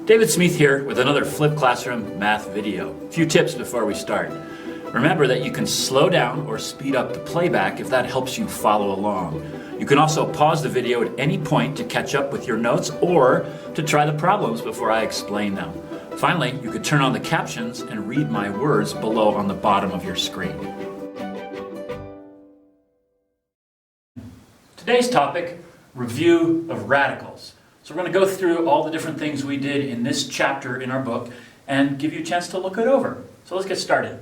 David Smith here with another Flip Classroom math video. A few tips before we start. Remember that you can slow down or speed up the playback if that helps you follow along. You can also pause the video at any point to catch up with your notes or to try the problems before I explain them. Finally, you could turn on the captions and read my words below on the bottom of your screen. Today's topic, review of radicals. So we're going to go through all the different things we did in this chapter in our book and give you a chance to look it over. So let's get started.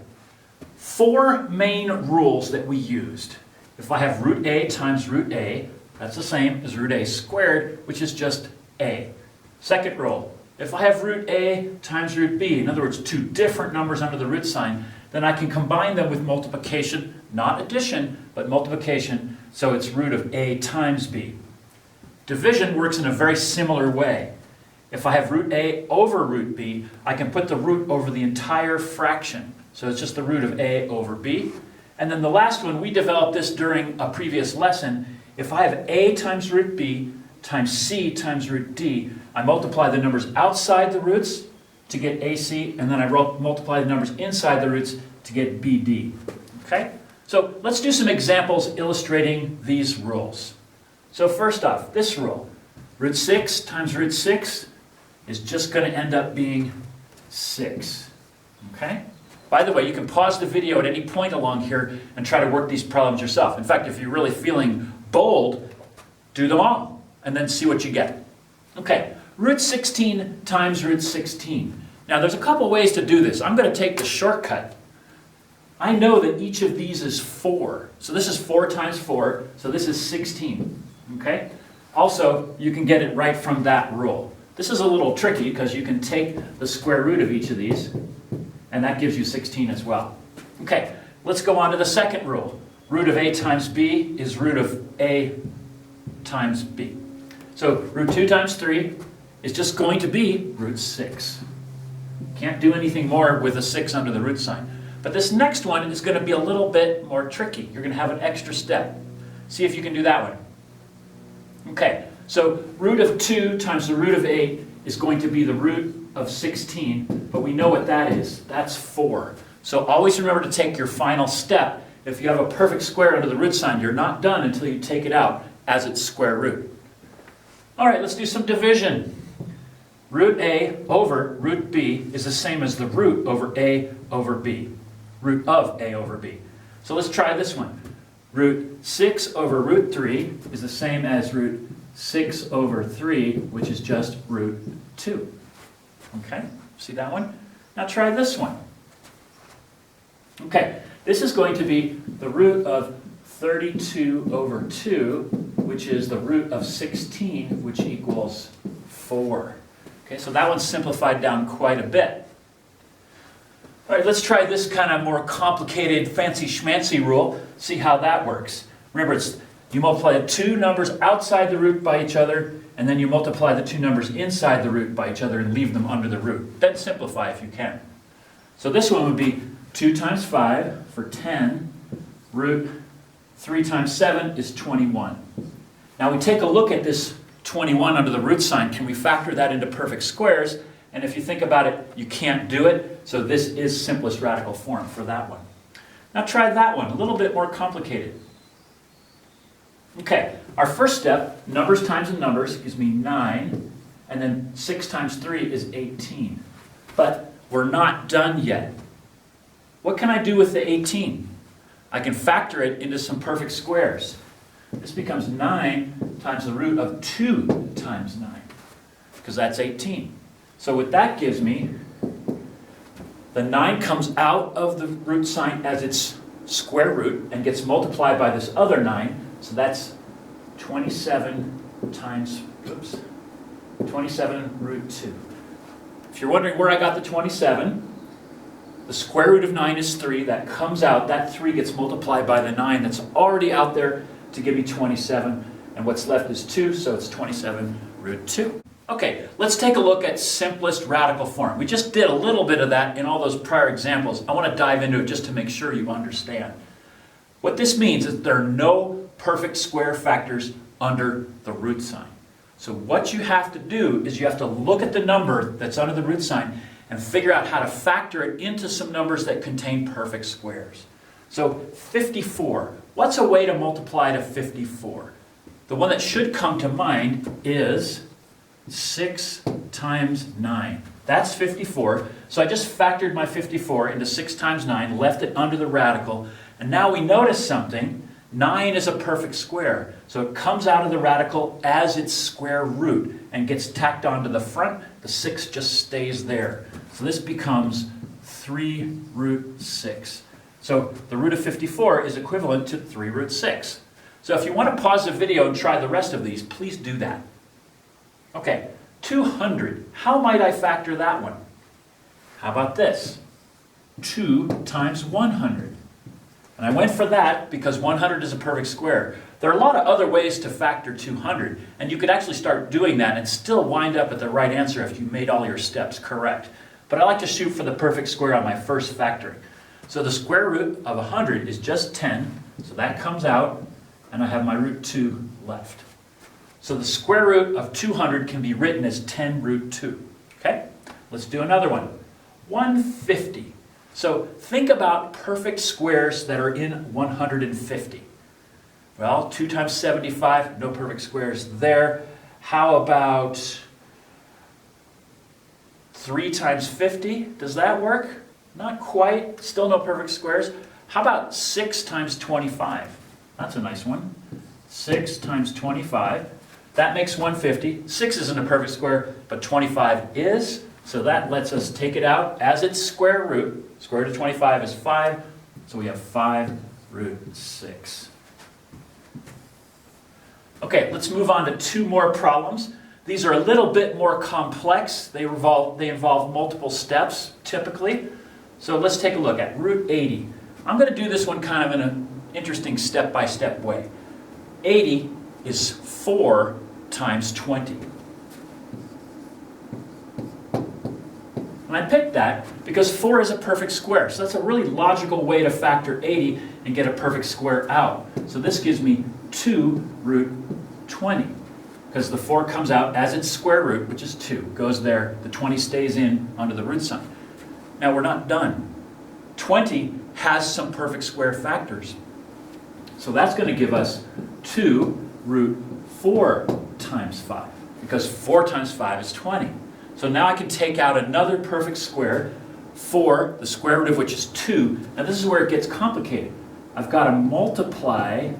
4 main rules that we used. If I have root a times root a, that's the same as root a squared, which is just a. Second rule, if I have root a times root b, in other words, 2 different numbers under the root sign, then I can combine them with multiplication, not addition, but multiplication, so it's root of a times b. Division works in a very similar way. If I have root a over root b, I can put the root over the entire fraction. So it's just the root of a over b. And then the last one, we developed this during a previous lesson. If I have a times root b times c times root d, I multiply the numbers outside the roots to get ac, and then I multiply the numbers inside the roots to get bd. Okay? So let's do some examples illustrating these rules. So first off, this rule, root 6 times root 6 is just going to end up being 6. Okay? By the way, you can pause the video at any point along here and try to work these problems yourself. In fact, if you're really feeling bold, do them all and then see what you get. Okay, root 16 times root 16. Now there's a couple ways to do this. I'm going to take the shortcut. I know that each of these is 4. So this is 4 times 4, so this is 16. Okay? Also, you can get it right from that rule. This is a little tricky because you can take the square root of each of these, and that gives you 16 as well. Okay, let's go on to the second rule. Root of a times b is root of a times b. So root 2 times 3 is just going to be root 6. Can't do anything more with a 6 under the root sign. But this next one is going to be a little bit more tricky. You're going to have an extra step. See if you can do that one. Okay, so root of 2 times the root of 8 is going to be the root of 16, but we know what that is. That's 4. So always remember to take your final step. If you have a perfect square under the root sign, you're not done until you take it out as its square root. All right, let's do some division. Root a over root b is the same as the root over a over b. Root of a over b. So let's try this one. Root 6 over root 3 is the same as root 6 over 3, which is just root 2. Okay, see that one? Now try this one. Okay, this is going to be the root of 32 over 2, which is the root of 16, which equals 4. Okay, so that one's simplified down quite a bit. All right, let's try this kind of more complicated fancy schmancy rule, see how that works. Remember, you multiply the 2 numbers outside the root by each other, and then you multiply the 2 numbers inside the root by each other and leave them under the root. Then simplify if you can. So this one would be 2 times 5 for 10, root 3 times 7 is 21. Now we take a look at this 21 under the root sign. Can we factor that into perfect squares? And if you think about it, you can't do it. So this is simplest radical form for that one. Now try that one, a little bit more complicated. Okay, our first step, numbers times numbers, gives me 9. And then 6 times 3 is 18. But we're not done yet. What can I do with the 18? I can factor it into some perfect squares. This becomes 9 times the root of 2 times 9, because that's 18. So what that gives me, the 9 comes out of the root sign as its square root and gets multiplied by this other 9. So that's 27 times, 27 root 2. If you're wondering where I got the 27, the square root of 9 is 3. That comes out. That 3 gets multiplied by the 9 that's already out there to give me 27. And what's left is 2, so it's 27 root 2. Okay, let's take a look at simplest radical form. We just did a little bit of that in all those prior examples. I want to dive into it just to make sure you understand. What this means is there are no perfect square factors under the root sign. So what you have to do is you have to look at the number that's under the root sign and figure out how to factor it into some numbers that contain perfect squares. So 54. What's a way to multiply to 54? The one that should come to mind is 6 times 9. That's 54. So I just factored my 54 into 6 times 9, left it under the radical, and now we notice something. 9 is a perfect square. So it comes out of the radical as its square root and gets tacked onto the front. The 6 just stays there. So this becomes 3 root 6. So the root of 54 is equivalent to 3 root 6. So if you want to pause the video and try the rest of these, please do that. Okay, 200. How might I factor that one? How about this? 2 times 100. And I went for that because 100 is a perfect square. There are a lot of other ways to factor 200, and you could actually start doing that and still wind up at the right answer if you made all your steps correct. But I like to shoot for the perfect square on my first factoring. So the square root of 100 is just 10, so that comes out, and I have my root 2 left. So the square root of 200 can be written as 10 root 2. Okay? Let's do another one. 150. So think about perfect squares that are in 150. Well, 2 times 75, no perfect squares there. How about 3 times 50? Does that work? Not quite. Still no perfect squares. How about 6 times 25? That's a nice one. 6 times 25. That makes 150. 6 isn't a perfect square, but 25 is. So that lets us take it out as its square root. Square root of 25 is 5. So we have 5 root 6. Okay, let's move on to 2 more problems. These are a little bit more complex. They involve multiple steps, typically. So let's take a look at root 80. I'm going to do this one kind of in an interesting step-by-step way. 80 is 4 times 20. And I picked that because 4 is a perfect square. So that's a really logical way to factor 80 and get a perfect square out. So this gives me 2 root 20. Because the 4 comes out as its square root, which is 2. Goes there. The 20 stays in under the root sign. Now we're not done. 20 has some perfect square factors. So that's going to give us 2 root 4 times 5. Because 4 times 5 is 20. So now I can take out another perfect square, 4, the square root of which is 2. Now this is where it gets complicated. I've got to multiply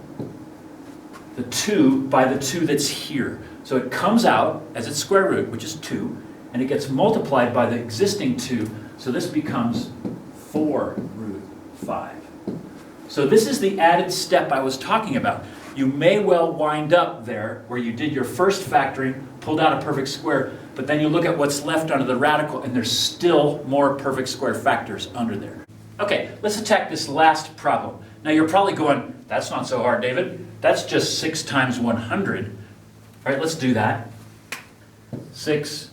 the 2 by the 2 that's here. So it comes out as its square root, which is 2, and it gets multiplied by the existing 2. So this becomes 4 root 5. So this is the added step I was talking about. You may well wind up there where you did your first factoring, pulled out a perfect square, but then you look at what's left under the radical and there's still more perfect square factors under there. Okay, let's attack this last problem. Now you're probably going, that's not so hard, David. That's just 6 times 100. All right, let's do that. 6,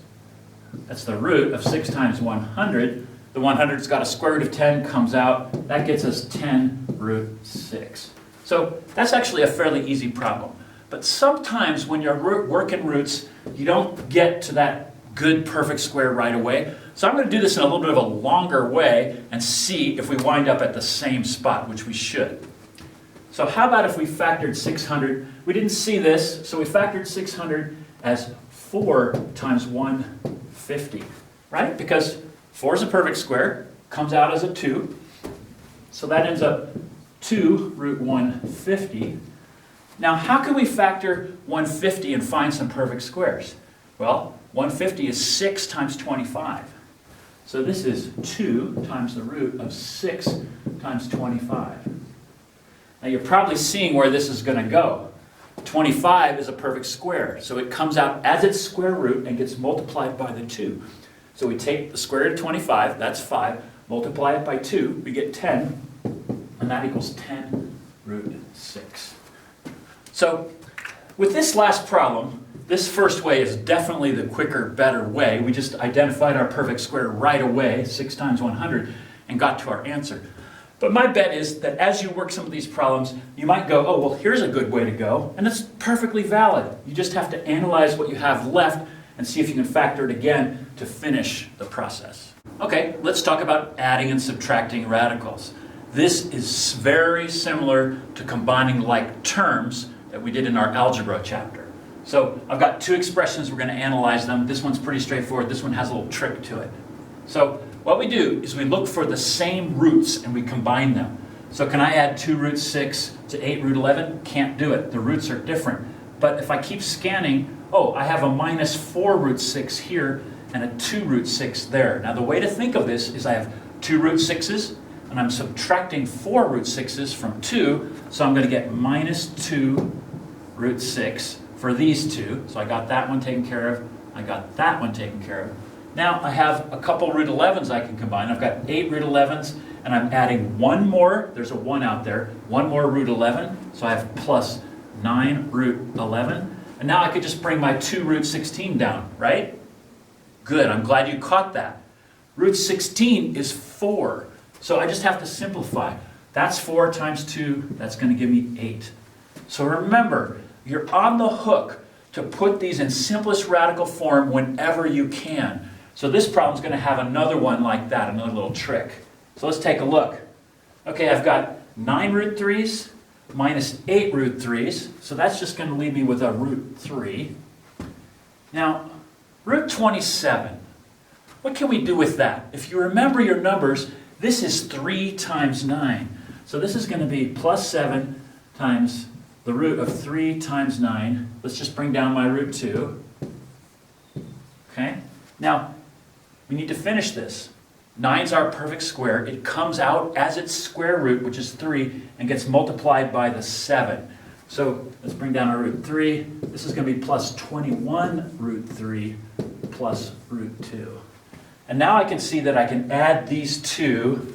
that's the root of 6 times 100. The 100's got a square root of 10, comes out. That gets us 10 root 6. So that's actually a fairly easy problem. But sometimes when you're working roots, you don't get to that good perfect square right away. So I'm going to do this in a little bit of a longer way and see if we wind up at the same spot, which we should. So how about if we factored 600? We didn't see this, so we factored 600 as 4 times 150, right? Because 4 is a perfect square, comes out as a 2. So that ends up 2 root 150. Now, how can we factor 150 and find some perfect squares? Well, 150 is 6 times 25. So this is 2 times the root of 6 times 25. Now, you're probably seeing where this is going to go. 25 is a perfect square, so it comes out as its square root and gets multiplied by the 2. So we take the square root of 25, that's 5, multiply it by 2, we get 10, and that equals 10 root 6. So with this last problem, this first way is definitely the quicker, better way. We just identified our perfect square right away, 6 times 100, and got to our answer. But my bet is that as you work some of these problems, you might go, oh, well, here's a good way to go, and it's perfectly valid. You just have to analyze what you have left and see if you can factor it again to finish the process. Okay, let's talk about adding and subtracting radicals. This is very similar to combining like terms that we did in our algebra chapter. So I've got two expressions, we're going to analyze them. This one's pretty straightforward, this one has a little trick to it. So what we do is we look for the same roots and we combine them. So can I add 2 root 6 to 8 root 11? Can't do it. The roots are different. But if I keep scanning, oh, I have a minus 4 root 6 here and a 2 root 6 there. Now the way to think of this is I have 2 root 6's and I'm subtracting 4 root 6's from 2, so I'm going to get minus 2 root 6 for these two. So I got that one taken care of, I got that one taken care of. Now I have a couple root 11's I can combine. I've got 8 root 11's and I'm adding one more, there's a 1 out there, one more root 11, so I have plus 9 root 11. And now I could just bring my 2 root 16 down, right? Good, I'm glad you caught that. Root 16 is 4, so I just have to simplify. That's 4 times 2, that's going to give me 8. So remember, you're on the hook to put these in simplest radical form whenever you can. So this problem's going to have another one like that, another little trick. So let's take a look. Okay, I've got 9 root 3's minus 8 root 3's, so that's just going to leave me with a root 3. Now, root 27, what can we do with that? If you remember your numbers, this is 3 times 9. So this is going to be plus 7 times the root of 3 times 9. Let's just bring down my root 2. Okay? Now, we need to finish this. 9's our perfect square. It comes out as its square root, which is 3, and gets multiplied by the 7. So let's bring down our root 3. This is going to be plus 21 root 3 plus root 2. And now I can see that I can add these two.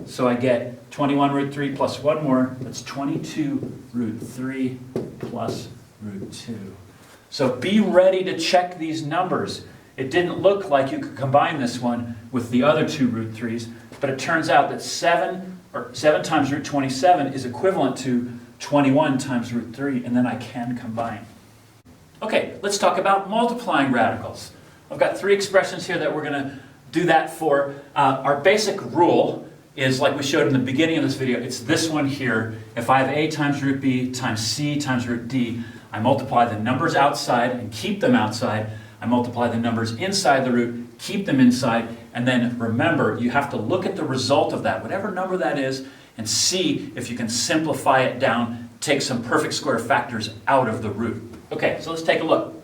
So I get 21 root 3 plus one more. That's 22 root 3 plus root 2. So be ready to check these numbers. It didn't look like you could combine this one with the other 2 root 3's, but it turns out that 7 times root 27 is equivalent to 21 times root 3, and then I can combine. Okay, let's talk about multiplying radicals. I've got 3 expressions here that we're going to do that for. Our basic rule is, like we showed in the beginning of this video, it's this one here. If I have a times root b times c times root d, I multiply the numbers outside and keep them outside. I multiply the numbers inside the root, keep them inside, and then remember, you have to look at the result of that, whatever number that is, and see if you can simplify it down, take some perfect square factors out of the root. Okay, so let's take a look.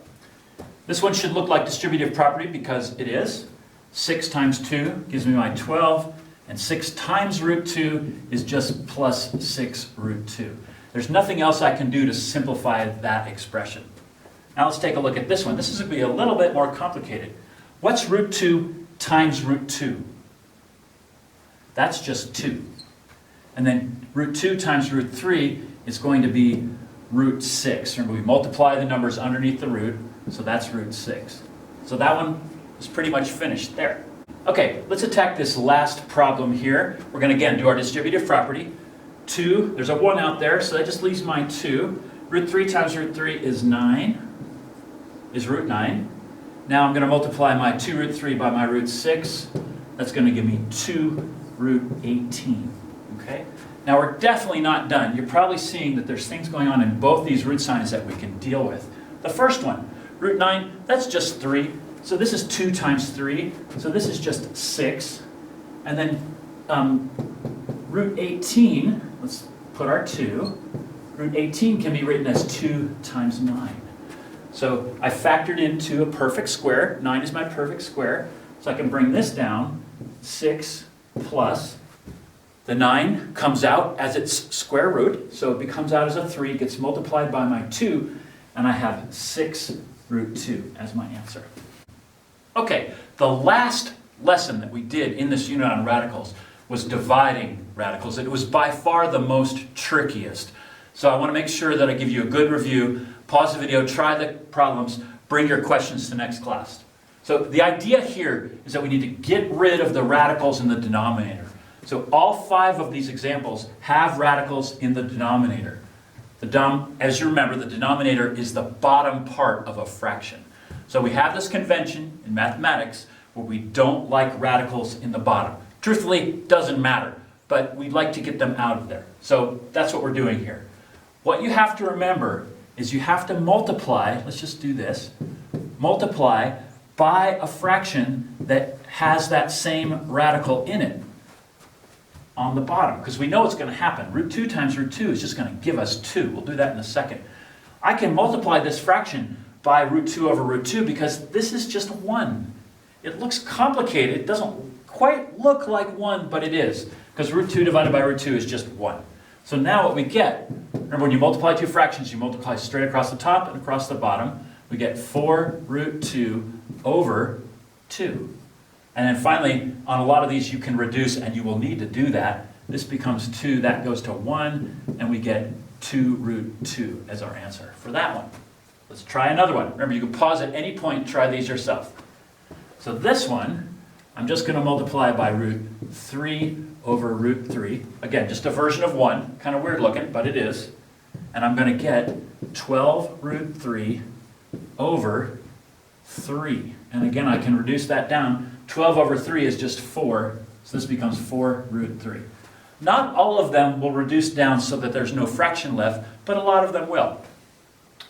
This one should look like distributive property because it is. 6 times 2 gives me my 12, and 6 times root 2 is just plus 6 root 2. There's nothing else I can do to simplify that expression. Now let's take a look at this one. This is going to be a little bit more complicated. What's root 2 times root 2? That's just 2. And then root 2 times root 3 is going to be root 6. Remember, we multiply the numbers underneath the root, so that's root 6. So that one is pretty much finished there. Okay, let's attack this last problem here. We're going to, again, do our distributive property. 2, there's a 1 out there, so that just leaves my 2. Root 3 times root 3 is 9. Is root 9. Now I'm going to multiply my 2 root 3 by my root 6. That's going to give me 2 root 18. Okay? Now we're definitely not done. You're probably seeing that there's things going on in both these root signs that we can deal with. The first one, root 9, that's just 3. So this is 2 times 3. So this is just 6. And then root 18, let's put our 2. Root 18 can be written as 2 times 9. So I factored into a perfect square. 9 is my perfect square. So I can bring this down. 6 plus. The 9 comes out as its square root. So it comes out as a 3, gets multiplied by my 2, and I have 6 root 2 as my answer. Okay, the last lesson that we did in this unit on radicals was dividing radicals. It was by far the most trickiest. So I want to make sure that I give you a good review. Pause the video, try the problems, bring your questions to next class. So the idea here is that we need to get rid of the radicals in the denominator. So all 5 of these examples have radicals in the denominator. As you remember, the denominator is the bottom part of a fraction. So we have this convention in mathematics where we don't like radicals in the bottom. Truthfully, it doesn't matter, but we'd like to get them out of there. So that's what we're doing here. What you have to remember is you have to multiply, let's just do this, multiply by a fraction that has that same radical in it on the bottom, because we know it's going to happen. Root 2 times root 2 is just going to give us 2. We'll do that in a second. I can multiply this fraction by root 2 over root 2 because this is just 1. It looks complicated. It doesn't quite look like 1, but it is, because root 2 divided by root 2 is just 1. So now what we get, remember when you multiply 2 fractions, you multiply straight across the top and across the bottom. We get 4 root 2 over 2. And then finally, on a lot of these you can reduce, and you will need to do that. This becomes 2, that goes to 1, and we get 2 root 2 as our answer for that one. Let's try another one. Remember, you can pause at any point and try these yourself. So this one, I'm just going to multiply by root 3 over root 3. Again, just a version of 1. Kind of weird looking, but it is. And I'm going to get 12 root 3 over 3. And again, I can reduce that down. 12 over 3 is just 4, so this becomes 4 root 3. Not all of them will reduce down so that there's no fraction left, but a lot of them will.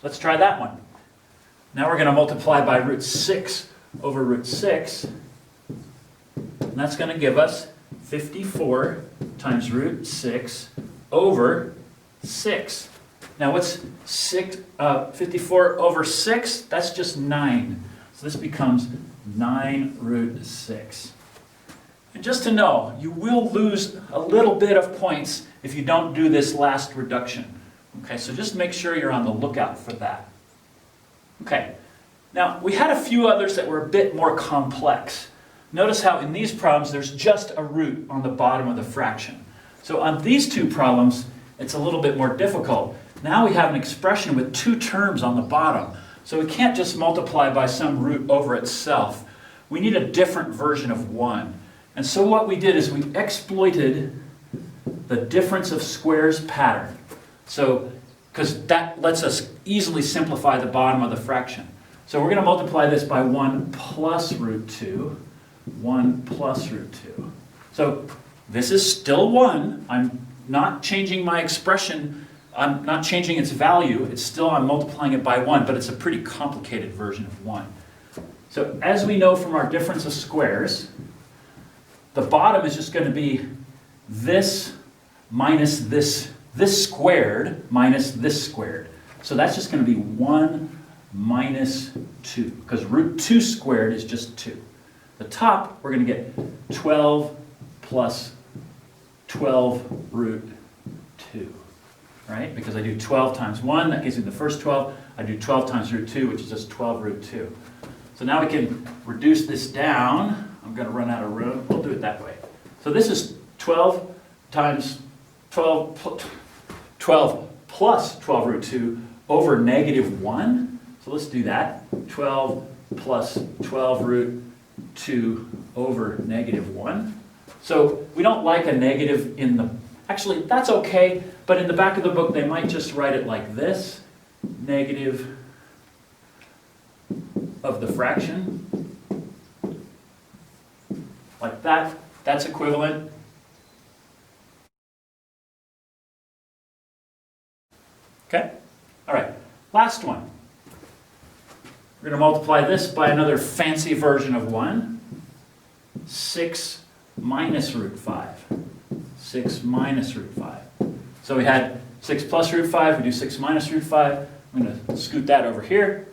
Let's try that one. Now we're going to multiply by root 6 over root 6, and that's going to give us 54 times root 6 over 6. Now what's 54 over 6? That's just 9. So this becomes 9 root 6. And just to know, you will lose a little bit of points if you don't do this last reduction. Okay, so just make sure you're on the lookout for that. Okay, now we had a few others that were a bit more complex. Notice how in these problems there's just a root on the bottom of the fraction. So on these 2 problems, it's a little bit more difficult. Now we have an expression with 2 terms on the bottom. So we can't just multiply by some root over itself. We need a different version of 1. And so what we did is we exploited the difference of squares pattern. So, because that lets us easily simplify the bottom of the fraction. So we're going to multiply this by 1 plus root 2. 1 plus root 2. So this is still 1. I'm not changing my expression. I'm not changing its value. It's still, I'm multiplying it by 1, but it's a pretty complicated version of 1. So as we know from our difference of squares, the bottom is just going to be this minus this squared minus this squared. So that's just going to be 1 minus 2, because root 2 squared is just 2. The top, we're going to get 12 plus 12 root 2. Right? Because I do 12 times 1, that gives me the first 12. I do 12 times root 2, which is just 12 root 2. So now we can reduce this down. I'm going to run out of room. We'll do it that way. So this is 12 times 12 plus 12 root 2 over negative 1. So let's do that. 12 plus 12 root 2 over negative 1. So we don't like a negative in the... Actually, that's okay, but in the back of the book, they might just write it like this. Negative of the fraction. Like that. That's equivalent. Okay? All right. Last one. We're going to multiply this by another fancy version of 1. 6 minus root 5. 6 minus root 5. So we had 6 plus root 5. We do 6 minus root 5. I'm going to scoot that over here.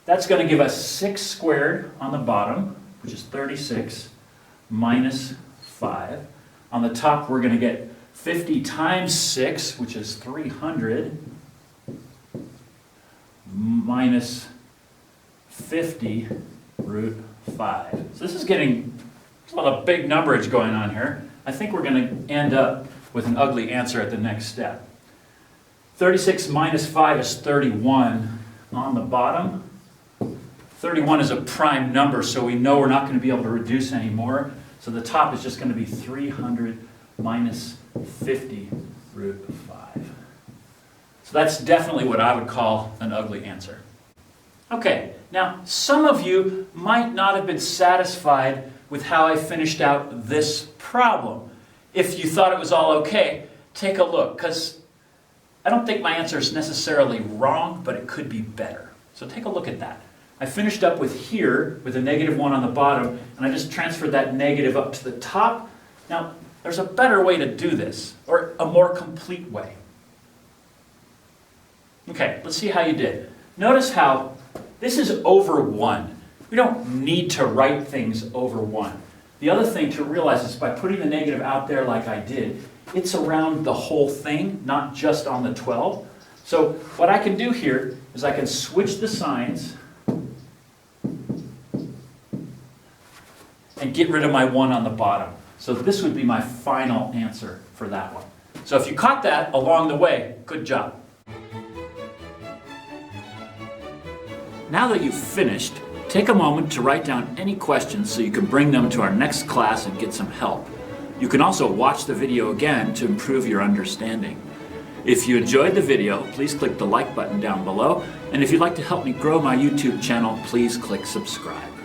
That's going to give us 6 squared on the bottom, which is 36, minus 5. On the top, we're going to get 50 times 6, which is 300, minus 50 root 5. So this is getting a lot of big numberage going on here. I think we're going to end up with an ugly answer at the next step. 36 minus 5 is 31 on the bottom. 31 is a prime number, so we know we're not going to be able to reduce anymore. So the top is just going to be 300 minus 50 root of 5. So that's definitely what I would call an ugly answer. Okay, now some of you might not have been satisfied with how I finished out this problem. If you thought it was all okay, take a look, because I don't think my answer is necessarily wrong, but it could be better. So take a look at that. I finished up with here, with a -1 on the bottom, and I just transferred that negative up to the top. Now, there's a better way to do this, or a more complete way. Okay, let's see how you did. Notice how this is over 1. We don't need to write things over 1. The other thing to realize is by putting the negative out there like I did, it's around the whole thing, not just on the 12. So what I can do here is I can switch the signs and get rid of my 1 on the bottom. So this would be my final answer for that one. So if you caught that along the way, good job. Now that you've finished, take a moment to write down any questions so you can bring them to our next class and get some help. You can also watch the video again to improve your understanding. If you enjoyed the video, please click the like button down below, and if you'd like to help me grow my YouTube channel, please click subscribe.